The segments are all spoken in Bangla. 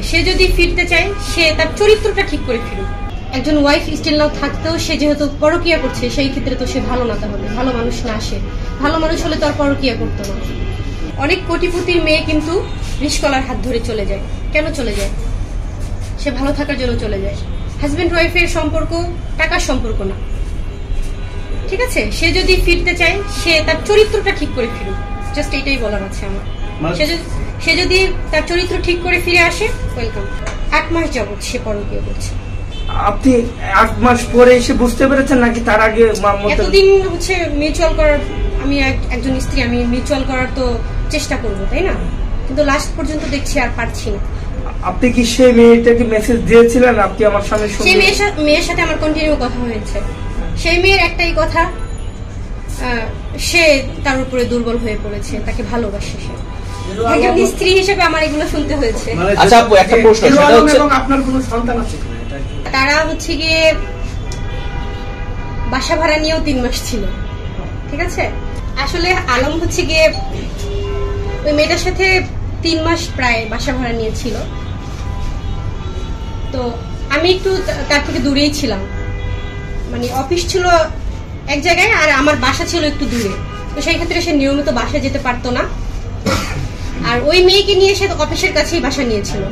সে যদি ফিরতে চায় সে তার চরিত্রটা ঠিক করে ফিরুক। একজন ওয়াইফ স্টিল নাও থাকতেও সে যেহেতু পরকিয়া করছে সেই ক্ষেত্রে তো সে ভালো না, তাহলে ভালো মানুষ না। সে ভালো মানুষ হলে তো আর পরকিয়া করতো না। অনেক কোটিপতির মেয়ে কিন্তু রিস্কলার হাত ধরে চলে যায়। কেন চলে যায়? সে ভালো থাকার জন্য চলে যায়। হাজবেন্ড ওয়াইফের সম্পর্ক টাকার সম্পর্ক না, ঠিক আছে? সে যদি ফিরতে চায় সে তার চরিত্রটা ঠিক করে ফিরুক, জাস্ট এটাই বলার আছে আমার। সে যদি তার চরিত্র ঠিক করে ফিরে আসে, ওয়েলকাম। 8 মাস যাবত সে পরকিয়া করছে। আপনি 8 মাস পরে এসে বুঝতে পেরেছেন নাকি তার আগে? এতদিন হচ্ছে মিউচুয়াল করার, আমি একজন স্ত্রী, আমি মিউচুয়াল করার তো চেষ্টা করবো, তাই না? কিন্তু লাস্ট পর্যন্ত দেখছি আর পারছি না। আপনি কি সেই মেয়েটাকে মেসেজ দিয়েছিলেন আপনি আমার সামনে? সেই মেয়ের সাথে আমার কন্টিনিউ কথা হয়েছে। সেই মেয়ের একটাই কথা, সে তার উপরে দুর্বল হয়ে পড়েছে, তাকে ভালোবাসে। সে একজন স্ত্রী হিসেবে আমার এগুলো শুনতে হয়েছে। আচ্ছা আপু, একটা প্রশ্ন, সেটা হচ্ছে আপনার কোনো সন্তান আছে? তারা হচ্ছে গিয়ে বাসা ভাড়া নিয়েও 3 মাস ছিল, ঠিক আছে? আসলে আলম হচ্ছে গিয়ে ওই মেয়েটার সাথে 3 মাস প্রায় বাসা ভাড়া নিয়েছিল। তো আমি একটু তার থেকে দূরেই ছিলাম, মানে অফিস ছিল এক জায়গায় আর আমার বাসা ছিল একটু দূরে। তো সেই ক্ষেত্রে সে নিয়মিত বাসায় যেতে পারতো না। আর ওই মেয়েকে নিয়ে সে অফিসের কাছেই বাসা নিয়েছিল।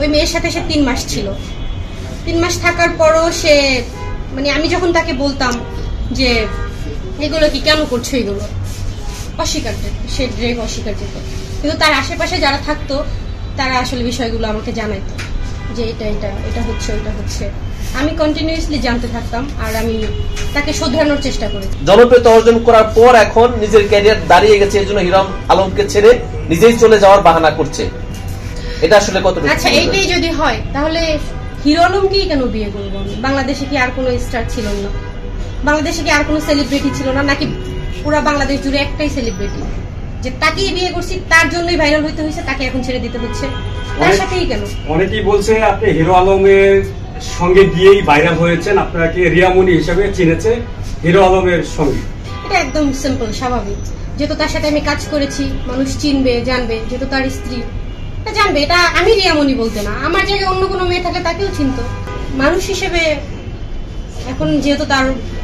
ওই মেয়ের সাথে সে 3 মাস ছিল। 3 মাস থাকার পরও সে, মানে আমি যখন তাকে বলতাম যে এগুলো কি, কেন করছো এগুলো, অস্বীকার করত। সে ড্রেগ অস্বীকার করত। কিন্তু তার আশেপাশে যারা থাকতো তারা আসলে বিষয়গুলো আমাকে জানাইতো যে এটা হচ্ছে, ওইটা হচ্ছে। আমি কন্টিনিউয়াসলি জানতে থাকতাম আর আমি তাকে শোধরানোর চেষ্টা করি। জনপ্রিয়তা অর্জন করার পর এখন নিজের ক্যারিয়ার দাঁড়িয়ে গেছে, এই জন্য হিরো আলমকে ছেড়ে নিজেই চলে যাওয়ার বাহানা করছে। এটা আসলে কতটুকু? আচ্ছা, এইটাই যদি হয় তাহলে হিরো আলমকেই কেন বিয়ে করবো? বাংলাদেশে কি আর কোনো স্টার ছিল না? বাংলাদেশে কি আর কোনো সেলিব্রিটি ছিল না? নাকি পুরো বাংলাদেশ জুড়ে একটাই সেলিব্রিটি যে তাকেই বিয়ে করছি, তার জন্যই ভাইরাল হইতে হয়েছে, তাকে এখন ছেড়ে দিতে হচ্ছে? তার সাথেই কেন? অনেকেই বলছে আপনি হিরো আলমের সঙ্গে গিয়েই ভাইরাল হয়েছেন, আপনাকে রিয়ামণি হিসেবে চিনেছে হিরো আলমের সঙ্গে। এটা একদম সিম্পল, স্বাভাবিক। যেহেতু তার সাথে আমি কাজ করেছি, মানুষ চিনবে, জানবে। যেহেতু তার স্ত্রী, জানবে। এটা আমি রিয়ামণি বলতে না, আমার জায়গায় অন্য কোনো মেয়ে থাকলে তাকেও চিনতো মানুষ হিসেবে। এখন যেহেতু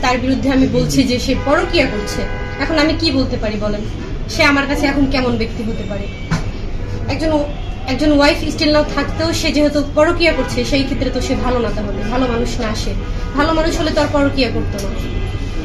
তার বিরুদ্ধে আমি বলছি যে সে পরকিয়া করছে, এখন আমি কি বলতে পারি বলেন? সে আমার কাছে এখন কেমন ব্যক্তি হতে পারে? একজন ওয়াইফ স্টিল নাও থাকতেও সে যেহেতু পরকিয়া করছে সেই ক্ষেত্রে তো সে ভালো না, তাহলে ভালো মানুষ না। সে ভালো মানুষ হলে তো আর পরকিয়া করতো না।